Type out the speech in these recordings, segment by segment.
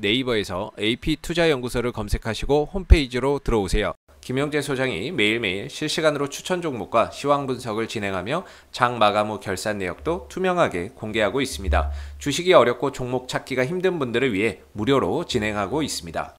네이버에서 AP투자연구소를 검색하시고 홈페이지로 들어오세요. 김영재 소장이 매일매일 실시간으로 추천 종목과 시황 분석을 진행하며 장 마감 후 결산 내역도 투명하게 공개하고 있습니다. 주식이 어렵고 종목 찾기가 힘든 분들을 위해 무료로 진행하고 있습니다.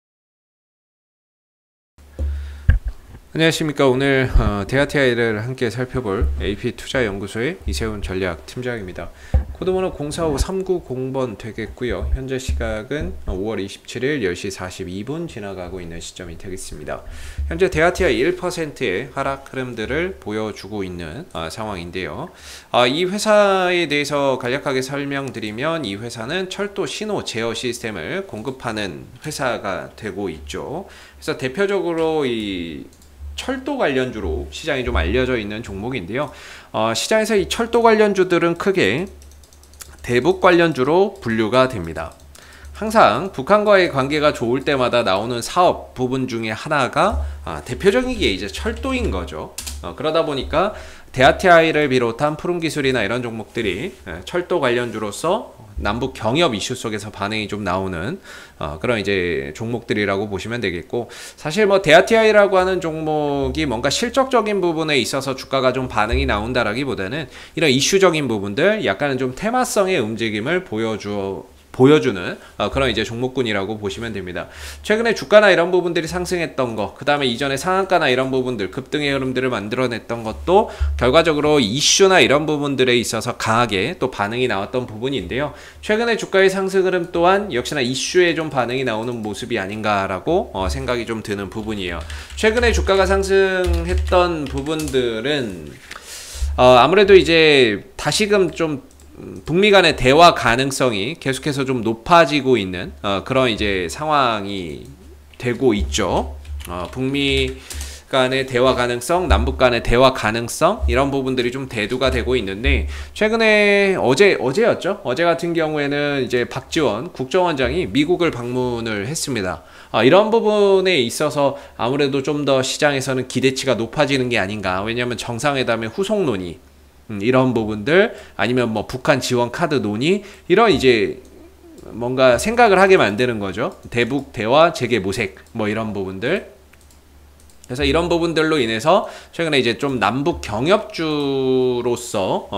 안녕하십니까. 오늘 대하TI를 함께 살펴볼 AP투자연구소의 이세훈 전략팀장입니다. 코드번호 045390번 되겠고요. 현재 시각은 5월 27일 10시 42분 지나가고 있는 시점이 되겠습니다. 현재 대하TI 1%의 하락 흐름들을 보여주고 있는 상황인데요. 이 회사에 대해서 간략하게 설명드리면, 이 회사는 철도 신호 제어 시스템을 공급하는 회사가 되고 있죠. 그래서 대표적으로 이 철도 관련주로 시장이 좀 알려져 있는 종목인데요. 시장에서 이 철도 관련주들은 크게 대북 관련주로 분류가 됩니다. 항상 북한과의 관계가 좋을 때마다 나오는 사업 부분 중에 하나가 대표적인 게 이제 철도인 거죠. 그러다 보니까 대하TI를 비롯한 푸른기술이나 이런 종목들이 철도 관련주로서 남북 경협 이슈 속에서 반응이 좀 나오는 그런 이제 종목들이라고 보시면 되겠고, 사실 뭐 대하TI라고 하는 종목이 뭔가 실적적인 부분에 있어서 주가가 좀 반응이 나온다라기보다는 이런 이슈적인 부분들, 약간은 좀 테마성의 움직임을 보여주는 그런 이제 종목군이라고 보시면 됩니다. 최근에 주가나 이런 부분들이 상승했던 거, 그 다음에 이전에 상한가나 이런 부분들, 급등의 흐름들을 만들어냈던 것도 결과적으로 이슈나 이런 부분들에 있어서 강하게 또 반응이 나왔던 부분인데요. 최근에 주가의 상승 흐름 또한 역시나 이슈에 좀 반응이 나오는 모습이 아닌가라고 생각이 좀 드는 부분이에요. 최근에 주가가 상승했던 부분들은 아무래도 이제 다시금 좀 북미 간의 대화 가능성이 계속해서 좀 높아지고 있는 그런 이제 상황이 되고 있죠. 북미 간의 대화 가능성, 남북 간의 대화 가능성, 이런 부분들이 좀 대두가 되고 있는데, 최근에 어제였죠? 어제 같은 경우에는 이제 박지원 국정원장이 미국을 방문을 했습니다. 이런 부분에 있어서 아무래도 좀 더 시장에서는 기대치가 높아지는 게 아닌가. 왜냐하면 정상회담의 후속 논의, 이런 부분들, 아니면 뭐 북한 지원 카드 논의, 이런 이제 뭔가 생각을 하게 만드는 거죠. 대북 대화 재개 모색, 뭐 이런 부분들. 그래서 이런 부분들로 인해서 최근에 이제 좀 남북 경협주로서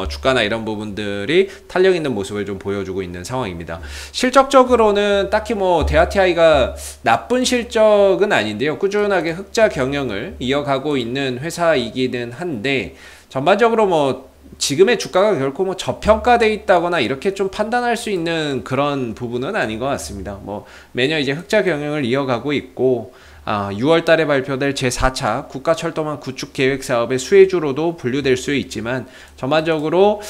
주가나 이런 부분들이 탄력 있는 모습을 좀 보여주고 있는 상황입니다. 실적적으로는 딱히 뭐 대하TI가 나쁜 실적은 아닌데요. 꾸준하게 흑자 경영을 이어가고 있는 회사이기는 한데, 전반적으로 뭐 지금의 주가가 결코 뭐 저평가돼 있다거나 이렇게 좀 판단할 수 있는 그런 부분은 아닌 것 같습니다. 뭐 매년 이제 흑자 경영을 이어가고 있고, 6월 달에 발표될 제4차 국가철도망 구축 계획 사업의 수혜주로도 분류될 수 있지만, 전반적으로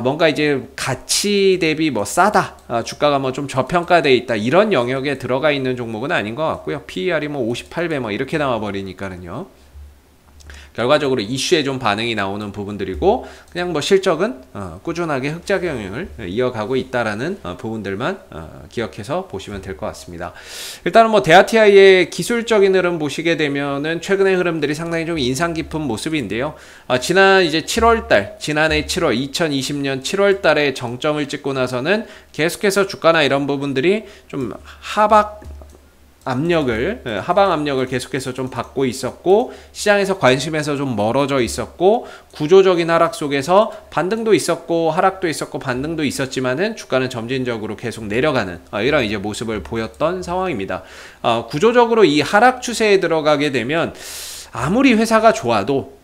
뭔가 이제 가치 대비 뭐 싸다, 주가가 뭐 좀 저평가돼 있다, 이런 영역에 들어가 있는 종목은 아닌 것 같고요. PER이 뭐 58배 뭐 이렇게 나와 버리니까는요. 결과적으로 이슈에 좀 반응이 나오는 부분들이고, 그냥 뭐 실적은 꾸준하게 흑자 경영을 이어가고 있다라는 부분들만 기억해서 보시면 될 것 같습니다. 일단은 뭐 대하TI의 기술적인 흐름 보시게 되면은 최근의 흐름들이 상당히 좀 인상 깊은 모습인데요. 지난 이제 7월달, 지난해 7월, 2020년 7월달에 정점을 찍고 나서는 계속해서 주가나 이런 부분들이 좀 하방 압력을 계속해서 좀 받고 있었고, 시장에서 관심에서 좀 멀어져 있었고, 구조적인 하락 속에서 반등도 있었고 하락도 있었고 반등도 있었지만은 주가는 점진적으로 계속 내려가는 이런 이제 모습을 보였던 상황입니다. 구조적으로 이 하락 추세에 들어가게 되면 아무리 회사가 좋아도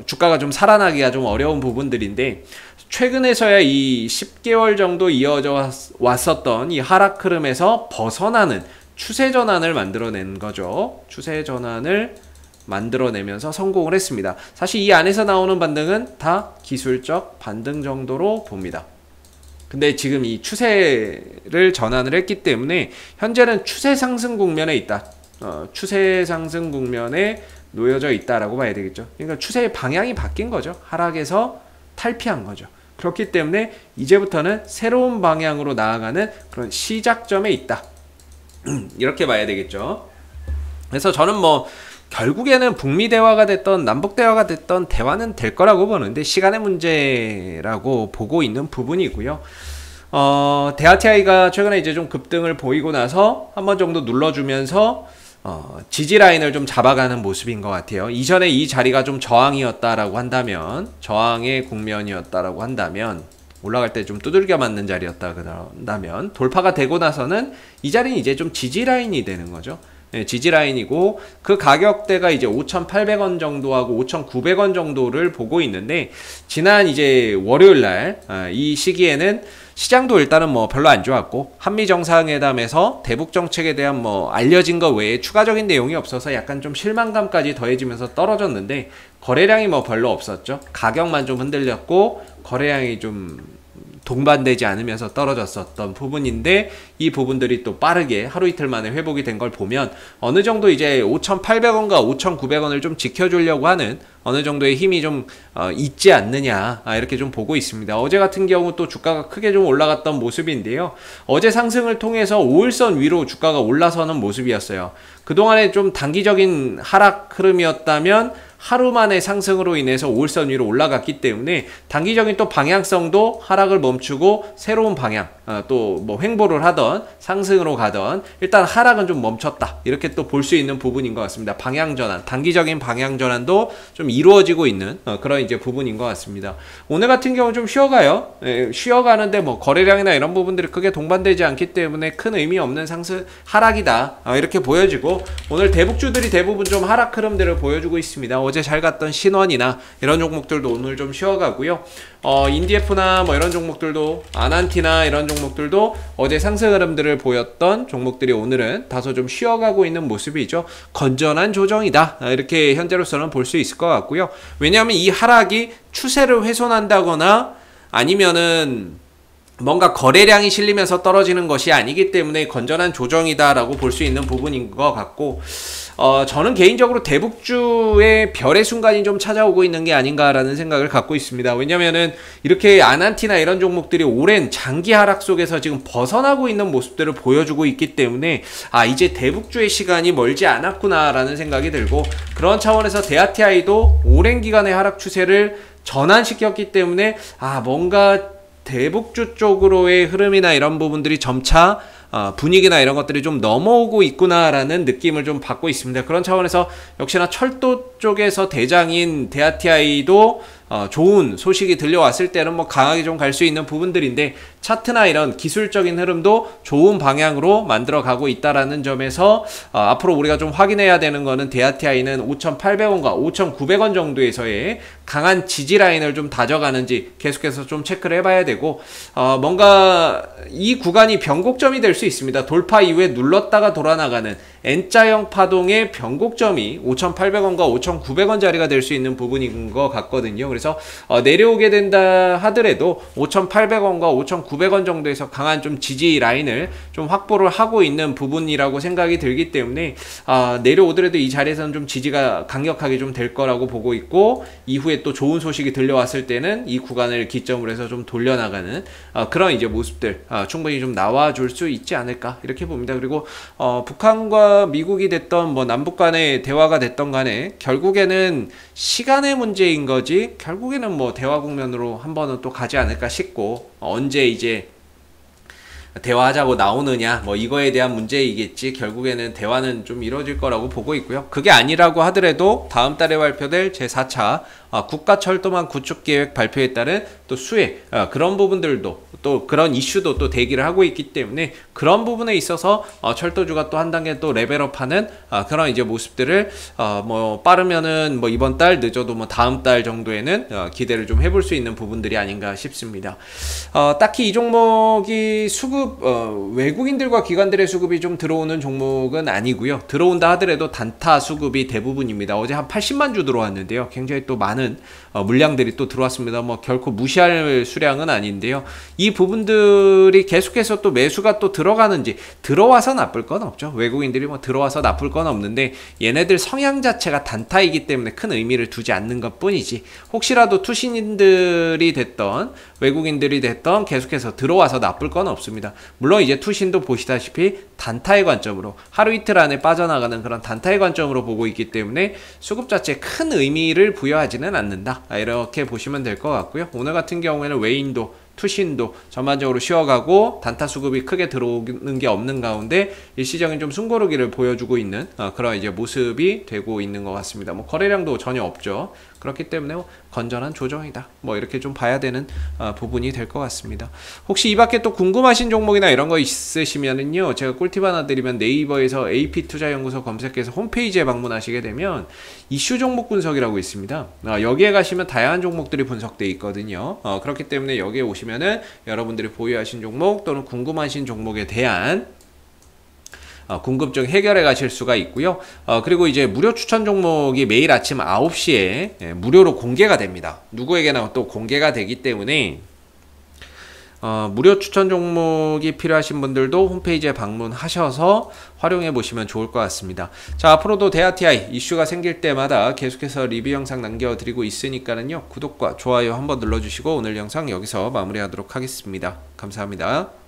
주가가 좀 살아나기가 좀 어려운 부분들인데, 최근에서야 이 10개월 정도 이어져 왔었던 이 하락 흐름에서 벗어나는 추세 전환을 만들어낸 거죠. 추세 전환을 만들어내면서 성공을 했습니다. 사실 이 안에서 나오는 반등은 다 기술적 반등 정도로 봅니다. 근데 지금 이 추세를 전환을 했기 때문에 현재는 추세 상승 국면에 있다. 추세 상승 국면에 놓여져 있다라고 봐야 되겠죠. 그러니까 추세의 방향이 바뀐 거죠. 하락에서 탈피한 거죠. 그렇기 때문에 이제부터는 새로운 방향으로 나아가는 그런 시작점에 있다. 이렇게 봐야 되겠죠. 그래서 저는 뭐 결국에는 북미 대화가 됐던 남북 대화가 됐던 대화는 될 거라고 보는데, 시간의 문제라고 보고 있는 부분이고요. 대하티아이가 최근에 이제 좀 급등을 보이고 나서 한 번 정도 눌러주면서 지지 라인을 좀 잡아가는 모습인 것 같아요. 이전에 이 자리가 좀 저항이었다라고 한다면, 저항의 국면이었다라고 한다면, 올라갈 때 좀 두들겨 맞는 자리였다 그런다면, 돌파가 되고 나서는 이 자리는 이제 좀 지지 라인이 되는 거죠. 네, 지지 라인이고 그 가격대가 이제 5,800원 정도하고 5,900원 정도를 보고 있는데, 지난 이제 월요일 날 이 시기에는 시장도 일단은 뭐 별로 안 좋았고, 한미 정상회담에서 대북 정책에 대한 뭐 알려진 것 외에 추가적인 내용이 없어서 약간 좀 실망감까지 더해지면서 떨어졌는데, 거래량이 뭐 별로 없었죠. 가격만 좀 흔들렸고 거래량이 좀 동반되지 않으면서 떨어졌었던 부분인데, 이 부분들이 또 빠르게 하루 이틀 만에 회복이 된 걸 보면 어느 정도 이제 5,800원과 5,900원을 좀 지켜주려고 하는 어느 정도의 힘이 좀 있지 않느냐, 이렇게 좀 보고 있습니다. 어제 같은 경우 또 주가가 크게 좀 올라갔던 모습인데요. 어제 상승을 통해서 5일선 위로 주가가 올라서는 모습이었어요. 그동안에 좀 단기적인 하락 흐름이었다면 하루 만에 상승으로 인해서 5일선 위로 올라갔기 때문에 단기적인 또 방향성도 하락을 멈추고 새로운 방향, 또 뭐 횡보를 하던 상승으로 가던 일단 하락은 좀 멈췄다, 이렇게 또 볼 수 있는 부분인 것 같습니다. 방향 전환, 단기적인 방향 전환도 좀 이루어지고 있는 그런 이제 부분인 것 같습니다. 오늘 같은 경우 좀 쉬어가요. 쉬어가는데 뭐 거래량이나 이런 부분들이 크게 동반되지 않기 때문에 큰 의미 없는 상승 하락이다, 이렇게 보여지고, 오늘 대북주들이 대부분 좀 하락 흐름들을 보여주고 있습니다. 어제 잘 갔던 신원이나 이런 종목들도 오늘 좀 쉬어가고요. 인디에프나 뭐 이런 종목들도, 아난티나 이런 종목들도 어제 상승 흐름들을 보였던 종목들이 오늘은 다소 좀 쉬어가고 있는 모습이죠. 건전한 조정이다, 이렇게 현재로서는 볼 수 있을 것 같고요. 왜냐하면 이 하락이 추세를 훼손한다거나 아니면은 뭔가 거래량이 실리면서 떨어지는 것이 아니기 때문에 건전한 조정이다라고 볼 수 있는 부분인 것 같고, 저는 개인적으로 대북주의 별의 순간이 좀 찾아오고 있는 게 아닌가라는 생각을 갖고 있습니다. 왜냐면은 이렇게 아난티나 이런 종목들이 오랜 장기 하락 속에서 지금 벗어나고 있는 모습들을 보여주고 있기 때문에 이제 대북주의 시간이 멀지 않았구나라는 생각이 들고, 그런 차원에서 대하티아이도 오랜 기간의 하락 추세를 전환시켰기 때문에 뭔가 대북주 쪽으로의 흐름이나 이런 부분들이 점차 분위기나 이런 것들이 좀 넘어오고 있구나라는 느낌을 좀 받고 있습니다. 그런 차원에서 역시나 철도 쪽에서 대장인 대하티아이도 좋은 소식이 들려왔을 때는 뭐 강하게 좀 갈 수 있는 부분들인데, 차트나 이런 기술적인 흐름도 좋은 방향으로 만들어 가고 있다라는 점에서 앞으로 우리가 좀 확인해야 되는 거는 대하티아이는 5,800원과 5,900원 정도에서의 강한 지지 라인을 좀 다져가는지 계속해서 좀 체크를 해봐야 되고, 뭔가 이 구간이 변곡점이 될 수 있습니다. 돌파 이후에 눌렀다가 돌아나가는 N자형 파동의 변곡점이 5,800원과 5,900원 자리가 될 수 있는 부분인 것 같거든요. 그래서 내려오게 된다 하더라도 5,800원과 5,900원 정도에서 강한 좀 지지 라인을 좀 확보를 하고 있는 부분이라고 생각이 들기 때문에 내려오더라도 이 자리에서는 좀 지지가 강력하게 좀 될 거라고 보고 있고, 이후에 또 좋은 소식이 들려왔을 때는 이 구간을 기점으로 해서 좀 돌려나가는 그런 이제 모습들 충분히 좀 나와줄 수 있지 않을까, 이렇게 봅니다. 그리고 북한과 미국이 됐던 뭐 남북 간의 대화가 됐던 간에 결국에는 시간의 문제인 거지, 결국에는 뭐 대화 국면으로 한 번은 또 가지 않을까 싶고, 언제 이제 대화하자고 나오느냐, 뭐 이거에 대한 문제이겠지, 결국에는 대화는 좀 이루어질 거라고 보고 있고요. 그게 아니라고 하더라도 다음 달에 발표될 제4차 국가철도망 구축계획 발표에 따른 또 수혜, 그런 부분들도, 또 그런 이슈도 또 대기를 하고 있기 때문에 그런 부분에 있어서 철도주가 또 한 단계 또 레벨업하는 그런 이제 모습들을 뭐 빠르면은 뭐 이번 달, 늦어도 뭐 다음 달 정도에는 기대를 좀 해볼 수 있는 부분들이 아닌가 싶습니다. 딱히 이 종목이 수급, 외국인들과 기관들의 수급이 좀 들어오는 종목은 아니고요. 들어온다 하더라도 단타 수급이 대부분입니다. 어제 한 80만 주 들어왔는데요. 굉장히 또 많은 물량들이 또 들어왔습니다. 뭐 결코 무시할 수량은 아닌데요. 이 부분들이 계속해서 또 매수가 또 들어가는지, 들어와서 나쁠 건 없죠. 외국인들이 뭐 들어와서 나쁠 건 없는데, 얘네들 성향 자체가 단타이기 때문에 큰 의미를 두지 않는 것 뿐이지, 혹시라도 투신인들이 됐던 외국인들이 됐던 계속해서 들어와서 나쁠 건 없습니다. 물론 이제 투신도 보시다시피 단타의 관점으로, 하루 이틀 안에 빠져나가는 그런 단타의 관점으로 보고 있기 때문에 수급 자체에 큰 의미를 부여하지는 않는다, 이렇게 보시면 될 것 같고요. 오늘 같은 경우에는 외인도 투신도 전반적으로 쉬어가고 단타 수급이 크게 들어오는 게 없는 가운데 일시적인 좀 숨고르기를 보여주고 있는 그런 이제 모습이 되고 있는 것 같습니다. 뭐 거래량도 전혀 없죠. 그렇기 때문에 건전한 조정이다. 뭐 이렇게 좀 봐야 되는 부분이 될 것 같습니다. 혹시 이 밖에 또 궁금하신 종목이나 이런 거 있으시면은요, 제가 꿀팁 하나 드리면 네이버에서 AP투자연구소 검색해서 홈페이지에 방문하시게 되면 이슈 종목 분석이라고 있습니다. 여기에 가시면 다양한 종목들이 분석되어 있거든요. 그렇기 때문에 여기에 오시면은 여러분들이 보유하신 종목 또는 궁금하신 종목에 대한 궁금증 해결해 가실 수가 있고요. 그리고 이제 무료 추천 종목이 매일 아침 9시에 무료로 공개가 됩니다. 누구에게나 또 공개가 되기 때문에 무료 추천 종목이 필요하신 분들도 홈페이지에 방문하셔서 활용해 보시면 좋을 것 같습니다. 자, 앞으로도 대하TI 이슈가 생길 때마다 계속해서 리뷰 영상 남겨드리고 있으니까는요, 구독과 좋아요 한번 눌러주시고 오늘 영상 여기서 마무리하도록 하겠습니다. 감사합니다.